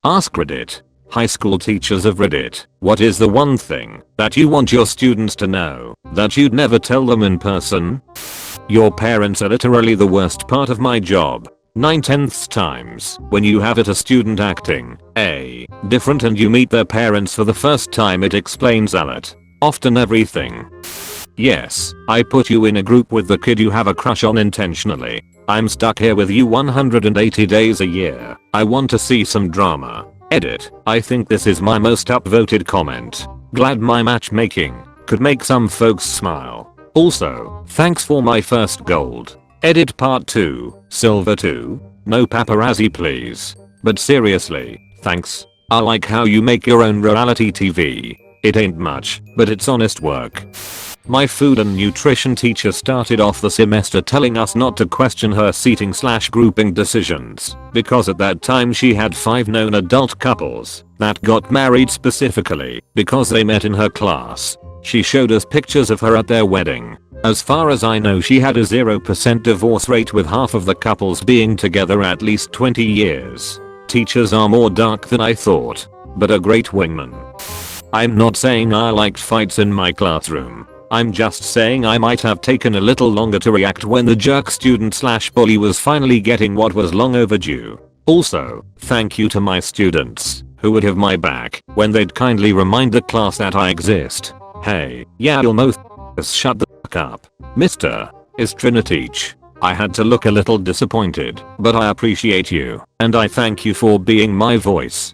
AskReddit. High school teachers of Reddit, what is the one thing that you want your students to know that you'd never tell them in person? Your parents are literally the worst part of my job. 9/10 times when you have a student acting different and you meet their parents for the first time, it explains a lot. Often everything. Yes, I put you in a group with the kid you have a crush on intentionally. I'm stuck here with you 180 days a year. I want to see some drama. Edit. I think this is my most upvoted comment. Glad my matchmaking could make some folks smile. Also, thanks for my first gold. Edit part 2, silver 2. No paparazzi please. But seriously, thanks. I like how you make your own reality TV. It ain't much, but it's honest work. My food and nutrition teacher started off the semester telling us not to question her seating/grouping decisions, because at that time she had 5 known adult couples that got married specifically because they met in her class. She showed us pictures of her at their wedding. As far as I know, she had a 0% divorce rate, with half of the couples being together at least 20 years. Teachers are more dark than I thought, but a great wingman. I'm not saying I liked fights in my classroom. I'm just saying I might have taken a little longer to react when the jerk student/bully was finally getting what was long overdue. Also, thank you to my students who would have my back when they'd kindly remind the class that I exist. Hey, yeah, you'll most shut the fuck up. Mr. Is Triniteach. I had to look a little disappointed, but I appreciate you, and I thank you for being my voice.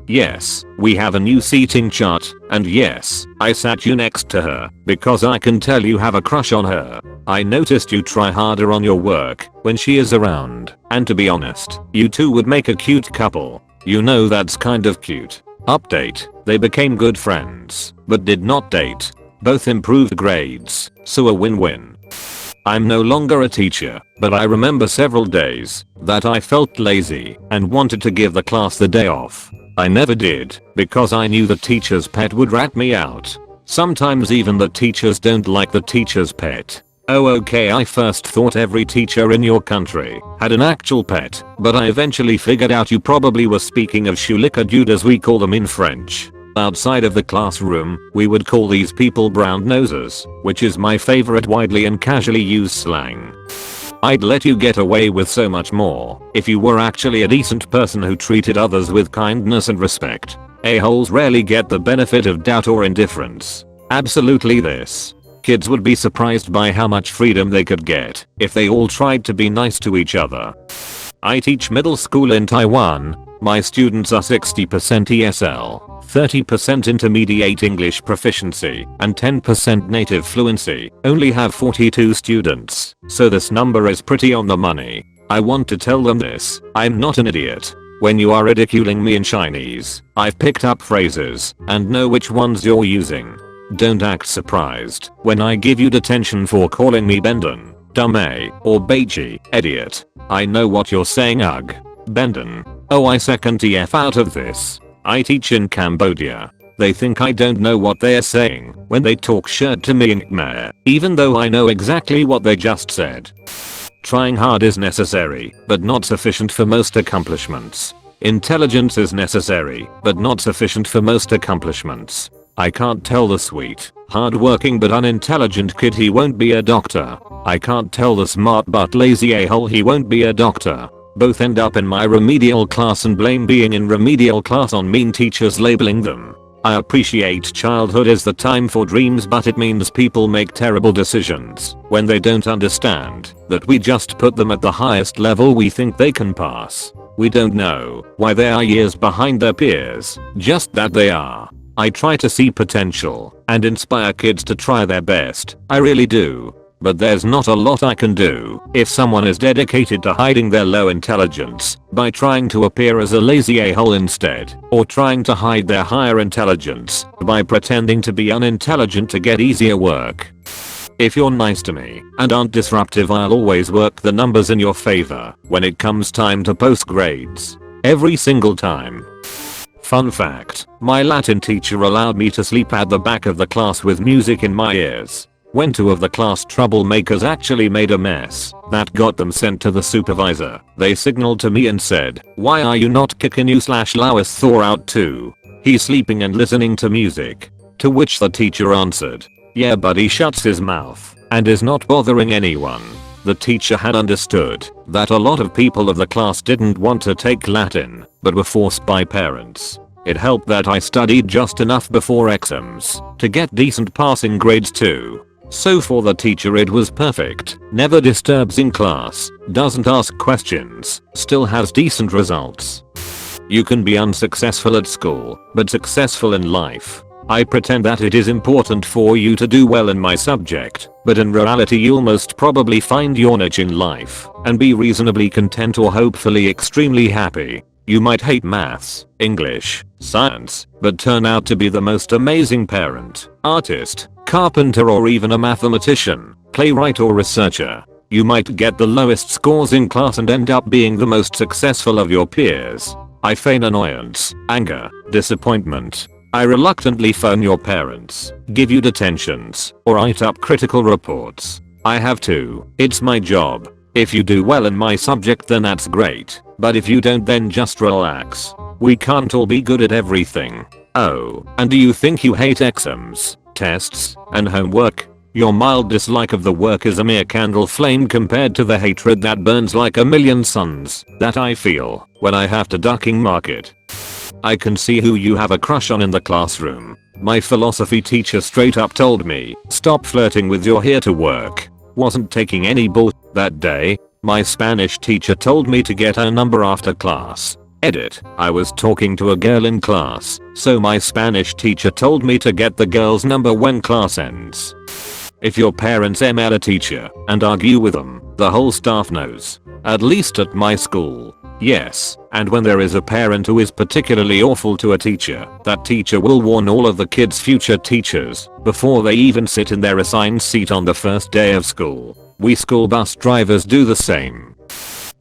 Yes, we have a new seating chart, and yes, I sat you next to her because I can tell you have a crush on her. I noticed you try harder on your work when she is around, and to be honest, you two would make a cute couple. You know that's kind of cute. Update, they became good friends, but did not date. Both improved grades, so a win-win. I'm no longer a teacher, but I remember several days that I felt lazy and wanted to give the class the day off. I never did, because I knew the teacher's pet would rat me out. Sometimes even the teachers don't like the teacher's pet. Oh okay, I first thought every teacher in your country had an actual pet, but I eventually figured out you probably were speaking of choulica dude, as we call them in French. Outside of the classroom, we would call these people brown nosers, which is my favorite widely and casually used slang. I'd let you get away with so much more if you were actually a decent person who treated others with kindness and respect. A-holes rarely get the benefit of doubt or indifference. Absolutely this. Kids would be surprised by how much freedom they could get if they all tried to be nice to each other. I teach middle school in Taiwan. My students are 60% ESL, 30% intermediate English proficiency, and 10% native fluency. Only have 42 students, so this number is pretty on the money. I want to tell them this: I'm not an idiot. When you are ridiculing me in Chinese, I've picked up phrases and know which ones you're using. Don't act surprised when I give you detention for calling me Bendon, Dumme, or Beiji, idiot. I know what you're saying, ugh. Bendon. Oh, I second TF out of this. I teach in Cambodia. They think I don't know what they're saying when they talk shit to me in Khmer, even though I know exactly what they just said. Trying hard is necessary, but not sufficient for most accomplishments. Intelligence is necessary, but not sufficient for most accomplishments. I can't tell the sweet, hardworking but unintelligent kid he won't be a doctor. I can't tell the smart but lazy a-hole he won't be a doctor. Both end up in my remedial class and blame being in remedial class on mean teachers labeling them. I appreciate childhood is the time for dreams, but it means people make terrible decisions when they don't understand that we just put them at the highest level we think they can pass. We don't know why they are years behind their peers, just that they are. I try to see potential and inspire kids to try their best, I really do. But there's not a lot I can do if someone is dedicated to hiding their low intelligence by trying to appear as a lazy a-hole instead, or trying to hide their higher intelligence by pretending to be unintelligent to get easier work. If you're nice to me and aren't disruptive, I'll always work the numbers in your favor when it comes time to post grades. Every single time. Fun fact, my Latin teacher allowed me to sleep at the back of the class with music in my ears. when two of the class troublemakers actually made a mess that got them sent to the supervisor, they signaled to me and said, "Why are you not kicking you/Lois Thor out too? He's sleeping and listening to music." To which the teacher answered, "Yeah, but he shuts his mouth and is not bothering anyone." The teacher had understood that a lot of people of the class didn't want to take Latin, but were forced by parents. It helped that I studied just enough before exams to get decent passing grades too. So for the teacher it was perfect. Never disturbs in class, doesn't ask questions, still has decent results. You can be unsuccessful at school, but successful in life. I pretend that it is important for you to do well in my subject, but in reality you'll most probably find your niche in life and be reasonably content or hopefully extremely happy. You might hate maths, English, science, but turn out to be the most amazing parent, artist, carpenter or even a mathematician, playwright or researcher. You might get the lowest scores in class and end up being the most successful of your peers. I feign annoyance, anger, disappointment. I reluctantly phone your parents, give you detentions, or write up critical reports. I have to. It's my job. If you do well in my subject then that's great, but if you don't then just relax. We can't all be good at everything. Oh, and do you think you hate exams, tests, and homework? Your mild dislike of the work is a mere candle flame compared to the hatred that burns like a million suns that I feel when I have to ducking mark it. I can see who you have a crush on in the classroom. My philosophy teacher straight up told me, "Stop flirting with your here to work." Wasn't taking any bull that day. My Spanish teacher told me to get her number after class. Edit. I was talking to a girl in class, so my Spanish teacher told me to get the girl's number when class ends. If your parents email a teacher and argue with them, the whole staff knows. At least at my school. Yes, and when there is a parent who is particularly awful to a teacher, that teacher will warn all of the kids' future teachers before they even sit in their assigned seat on the first day of school. We school bus drivers do the same.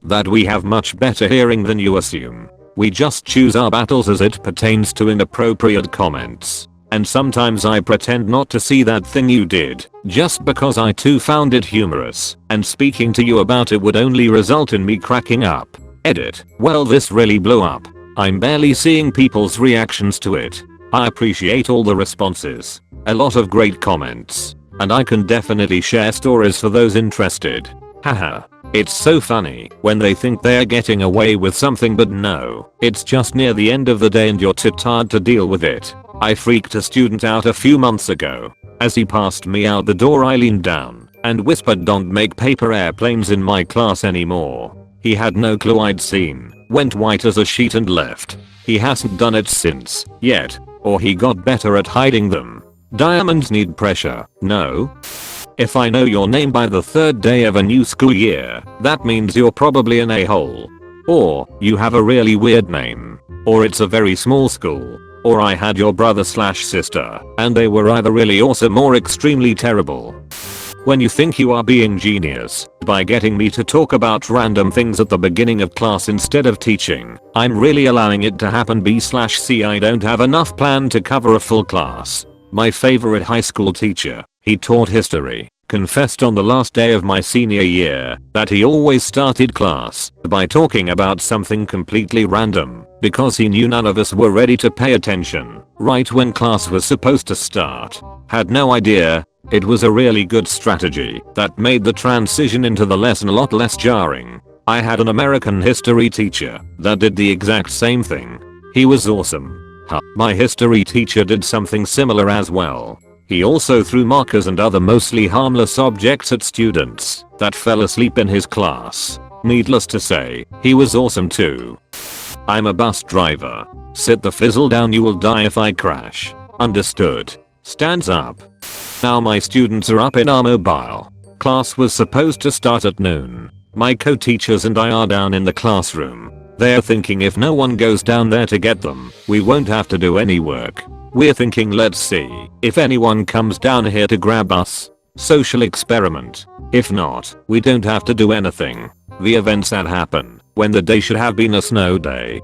That we have much better hearing than you assume. We just choose our battles as it pertains to inappropriate comments. And sometimes I pretend not to see that thing you did, just because I too found it humorous, and speaking to you about it would only result in me cracking up. Edit. Well, this really blew up. I'm barely seeing people's reactions to it. I appreciate all the responses. A lot of great comments. And I can definitely share stories for those interested. Haha. It's so funny when they think they're getting away with something but no, it's just near the end of the day and you're too tired to deal with it. I freaked a student out a few months ago. As he passed me out the door I leaned down and whispered, "Don't make paper airplanes in my class anymore." He had no clue I'd seen, went white as a sheet and left. He hasn't done it since, yet, or he got better at hiding them. Diamonds need pressure, no? If I know your name by the third day of a new school year, that means you're probably an a-hole. Or, you have a really weird name. Or it's a very small school. Or I had your brother/sister, and they were either really awesome or extremely terrible. When you think you are being genius by getting me to talk about random things at the beginning of class instead of teaching, I'm really allowing it to happen. B/C I don't have enough plan to cover a full class. My favorite high school teacher, he taught history, confessed on the last day of my senior year that he always started class by talking about something completely random because he knew none of us were ready to pay attention right when class was supposed to start. Had no idea. It was a really good strategy that made the transition into the lesson a lot less jarring. I had an American history teacher that did the exact same thing. He was awesome. My history teacher did something similar as well. He also threw markers and other mostly harmless objects at students that fell asleep in his class. Needless to say, he was awesome too. I'm a bus driver. Sit the fizzle down, you will die if I crash. Understood. Stands up. Now my students are up in our mobile. Class was supposed to start at noon. My co-teachers and I are down in the classroom. They're thinking if no one goes down there to get them, we won't have to do any work. We're thinking let's see if anyone comes down here to grab us. Social experiment. If not, we don't have to do anything. The events that happen when the day should have been a snow day.